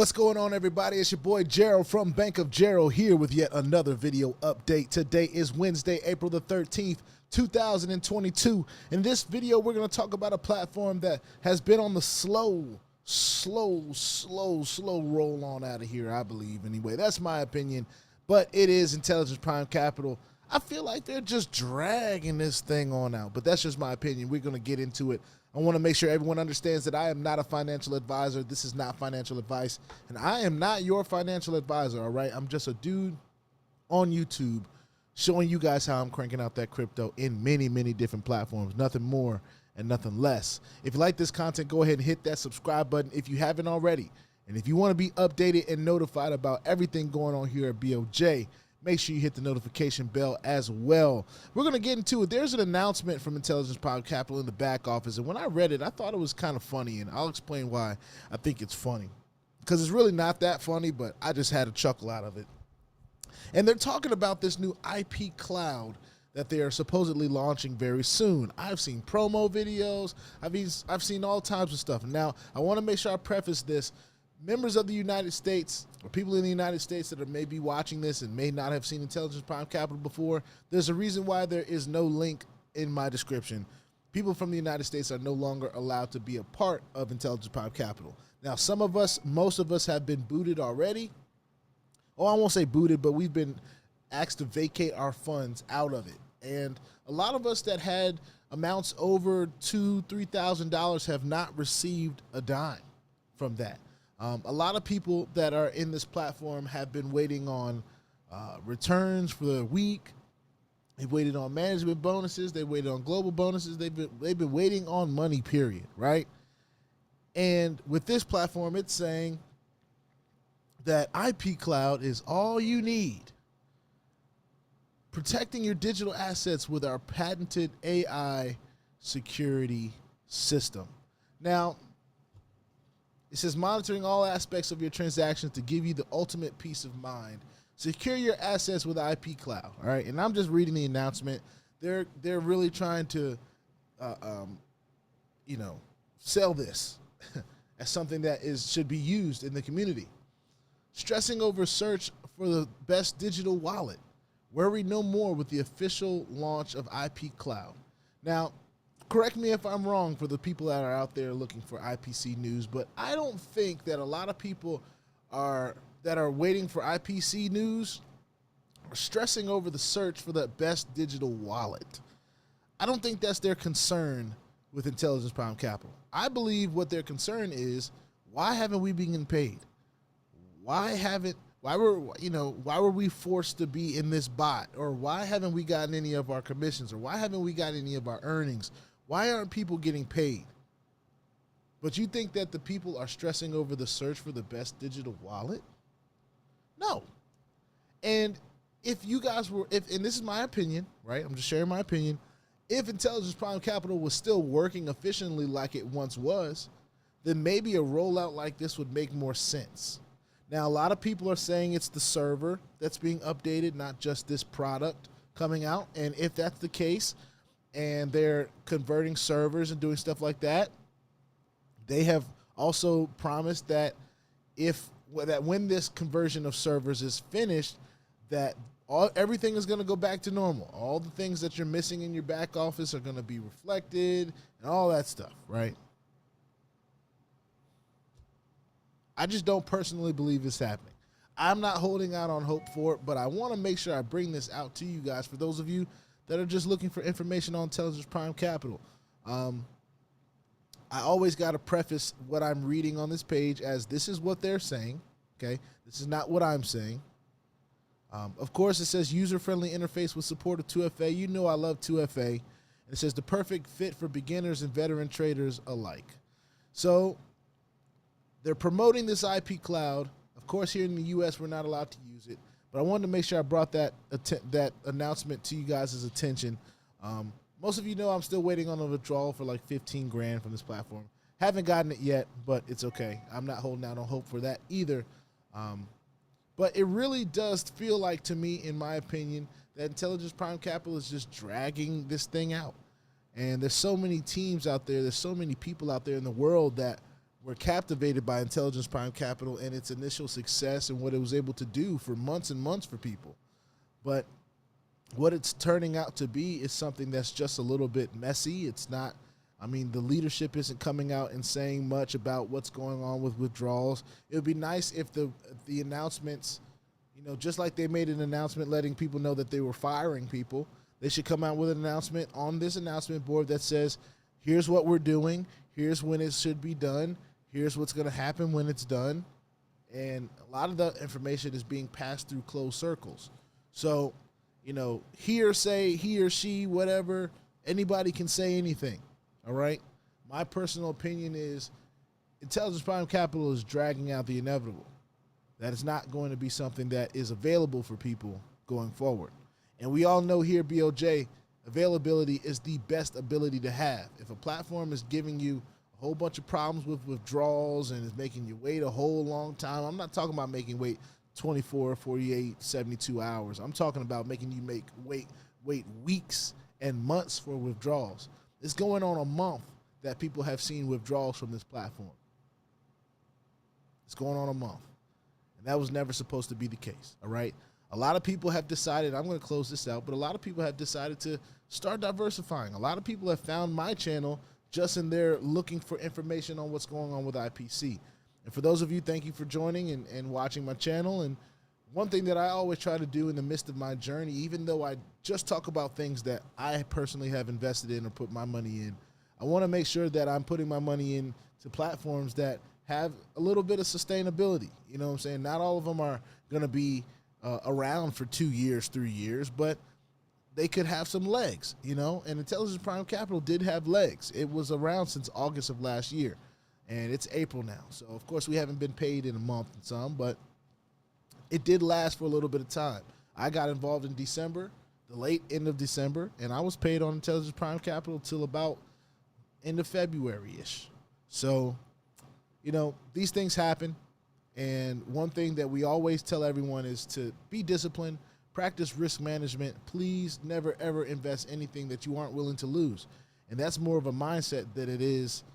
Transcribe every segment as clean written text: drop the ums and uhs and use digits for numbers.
What's going on, everybody? It's your boy Gerald from Bank of Gerald here with yet another video update. Today is Wednesday, April the 13th, 2022. In this video, we're going to talk about a platform that has been on the slow roll on out of here, I believe, anyway. That's my opinion, but it is Intelligence Prime Capital. I feel like they're just dragging this thing on out, but that's just my opinion. We're going to get into it. I want to make sure everyone understands that I am not a financial advisor. This is not financial advice, and I am not your financial advisor, all right? I'm just a dude on YouTube showing you guys how I'm cranking out that crypto in many, many different platforms, nothing more and nothing less. If you like this content, go ahead and hit that subscribe button if you haven't already. And if you want to be updated and notified about everything going on here at BOJ, make sure you hit the notification bell as well. We're going to get into it. There's an announcement from Intelligence Prime Capital in the back office, and when I read it, I thought it was kind of funny, and I'll explain why I think it's funny. Because it's really not that funny, but I just had a chuckle out of it. And they're talking about this new Ipcloud that they are supposedly launching very soon. I've seen promo videos. I've seen all types of stuff. Now, I want to make sure I preface this. Members of the United States, or people in the United States that are maybe watching this and may not have seen Intelligence Prime Capital before, there's a reason why there is no link in my description. People from the United States are no longer allowed to be a part of Intelligence Prime Capital. Now, some of us, most of us have been booted already. Oh, I won't say booted, but we've been asked to vacate our funds out of it. And a lot of us that had amounts over $2,000, $3,000 have not received a dime from that. A lot of people that are in this platform have been waiting on returns for the week. They've waited on management bonuses. They waited on global bonuses. They've been waiting on money, period, right? And with this platform, it's saying that Ipcloud is all you need. Protecting your digital assets with our patented AI security system. Now, it says monitoring all aspects of your transactions to give you the ultimate peace of mind. Secure your assets with Ipcloud. All right, and I'm just reading the announcement. They're really trying to, sell this as something that should be used in the community. Stressing over search for the best digital wallet. Worry no more with the official launch of Ipcloud. Now, correct me if I'm wrong for the people that are out there looking for IPC news, but I don't think that a lot of people that are waiting for IPC news are stressing over the search for the best digital wallet. I don't think that's their concern with Intelligence Prime Capital. I believe what their concern is, why haven't we been paid? Why were we forced to be in this bot? Or why haven't we gotten any of our commissions? Or why haven't we got any of our earnings? Why aren't people getting paid? But you think that the people are stressing over the search for the best digital wallet? No. And if you guys were, and this is my opinion, right? I'm just sharing my opinion. If Intelligence Prime Capital was still working efficiently like it once was, then maybe a rollout like this would make more sense. Now, a lot of people are saying it's the server that's being updated, not just this product coming out. And if that's the case, and they're converting servers and doing stuff like that, they have also promised that when this conversion of servers is finished, that everything is going to go back to normal. All the things that you're missing in your back office are going to be reflected and all that stuff, right? I just don't personally believe it's happening. I'm not holding out on hope for it, but I want to make sure I bring this out to you guys, for those of you that are just looking for information on Intelligence Prime Capital. I always got to preface what I'm reading on this page as this is what they're saying, okay? This is not what I'm saying. Of course, it says user-friendly interface with support of 2FA. You know I love 2FA. And it says the perfect fit for beginners and veteran traders alike. So they're promoting this Ipcloud. Of course, here in the U.S., we're not allowed to use it. But I wanted to make sure I brought that announcement to you guys' attention. Most of you know I'm still waiting on a withdrawal for like 15 grand from this platform. Haven't gotten it yet, but it's okay. I'm not holding out on hope for that either. But it really does feel like, to me, in my opinion, that Intelligence Prime Capital is just dragging this thing out. And there's so many teams out there, there's so many people out there in the world that were captivated by Intelligence Prime Capital and its initial success and what it was able to do for months and months for people. But what it's turning out to be is something that's just a little bit messy. It's not, I mean, the leadership isn't coming out and saying much about what's going on with withdrawals. It would be nice if the announcements, you know, just like they made an announcement letting people know that they were firing people, they should come out with an announcement on this announcement board that says, here's what we're doing, here's when it should be done, here's what's going to happen when it's done. And a lot of the information is being passed through closed circles. So, you know, hearsay, he or she, whatever, anybody can say anything, all right? My personal opinion is Intelligence Prime Capital is dragging out the inevitable. That is not going to be something that is available for people going forward. And we all know here, BOJ, availability is the best ability to have. If a platform is giving you a whole bunch of problems with withdrawals and is making you wait a whole long time, I'm not talking about making wait 24, 48, 72 hours. I'm talking about making you wait weeks and months for withdrawals. It's going on a month that people have seen withdrawals from this platform. It's going on a month. And that was never supposed to be the case, all right? A lot of people have decided, I'm going to close this out, but a lot of people have decided to start diversifying. A lot of people have found my channel just in there looking for information on what's going on with IPC. And for those of you, thank you for joining and watching my channel. And one thing that I always try to do in the midst of my journey, even though I just talk about things that I personally have invested in or put my money in, I want to make sure that I'm putting my money into platforms that have a little bit of sustainability. You know what I'm saying? Not all of them are going to be around for 2 years, 3 years, but they could have some legs, you know? And Intelligence Prime Capital did have legs. It was around since August of last year. And it's April now. So, of course, we haven't been paid in a month and some, but it did last for a little bit of time. I got involved in December, the late end of December, and I was paid on Intelligence Prime Capital till about end of February-ish. So, you know, these things happen. And one thing that we always tell everyone is to be disciplined, practice risk management. Please never, ever invest anything that you aren't willing to lose. And that's more of a mindset than it is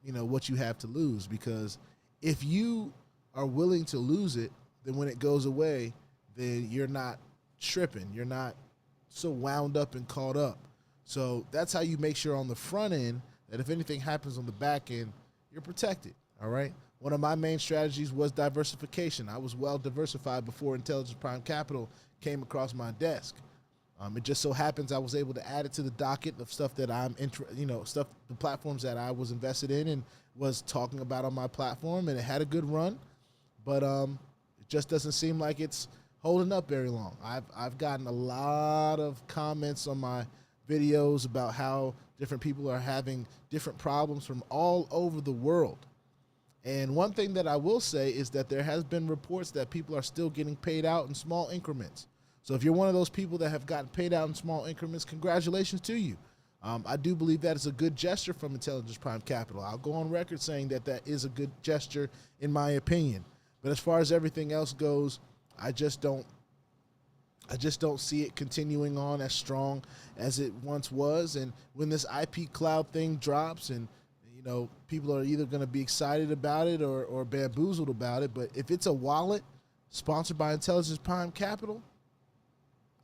you know, what you have to lose, because if you are willing to lose it, then when it goes away, then you're not tripping. You're not so wound up and caught up. So that's how you make sure on the front end that if anything happens on the back end, you're protected, all right? One of my main strategies was diversification. I was well diversified before Intelligence Prime Capital came across my desk. It just so happens I was able to add it to the docket of stuff that the platforms that I was invested in and was talking about on my platform, and it had a good run, but it just doesn't seem like it's holding up very long. I've gotten a lot of comments on my videos about how different people are having different problems from all over the world. And one thing that I will say is that there has been reports that people are still getting paid out in small increments. So if you're one of those people that have gotten paid out in small increments, congratulations to you. I do believe that is a good gesture from Intelligence Prime Capital. I'll go on record saying that that is a good gesture in my opinion. But as far as everything else goes, I just don't see it continuing on as strong as it once was. And when this Ipcloud thing drops, and you know, people are either going to be excited about it or bamboozled about it. But if it's a wallet sponsored by Intelligence Prime Capital,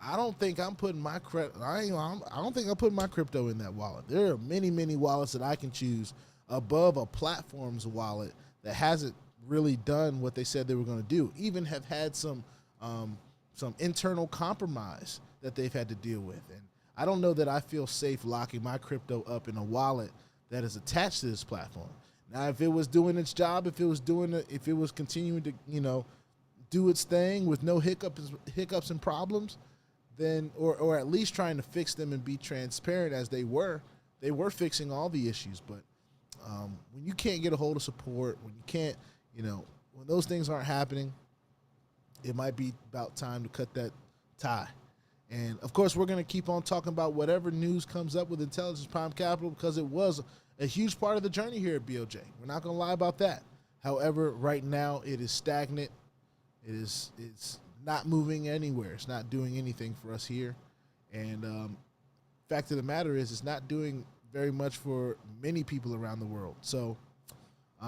I don't think I'm putting my I don't think I'm putting my crypto in that wallet. There are many, many wallets that I can choose above a platform's wallet that hasn't really done what they said they were going to do. Even have had some internal compromise that they've had to deal with. And I don't know that I feel safe locking my crypto up in a wallet that is attached to this platform. Now, if it was doing its job, if it was continuing to, you know, do its thing with no hiccups and problems, then, or at least trying to fix them and be transparent as they were fixing all the issues. But when you can't get a hold of support, when you can't, you know, when those things aren't happening, it might be about time to cut that tie. And of course, we're going to keep on talking about whatever news comes up with Intelligence Prime Capital, because it was a huge part of the journey here at BOJ. We're not going to lie about that. However, right now it is stagnant. It's not moving anywhere. It's not doing anything for us here. And fact of the matter is, it's not doing very much for many people around the world. So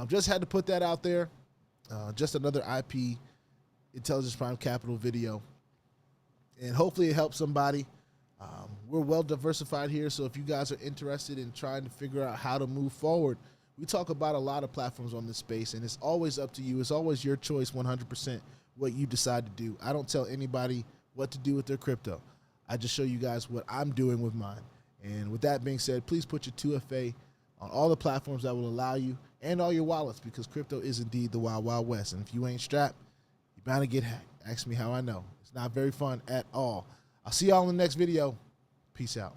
Just had to put that out there. Just another IP Intelligence Prime Capital video. And hopefully it helps somebody. We're well diversified here, so if you guys are interested in trying to figure out how to move forward, we talk about a lot of platforms on this space, and it's always up to you. It's always your choice 100% what you decide to do. I don't tell anybody what to do with their crypto. I just show you guys what I'm doing with mine. And with that being said, please put your 2FA on all the platforms that will allow you and all your wallets, because crypto is indeed the wild, wild west. And if you ain't strapped, you're bound to get hacked. Ask me how I know. It's not very fun at all. I'll see y'all in the next video. Peace out.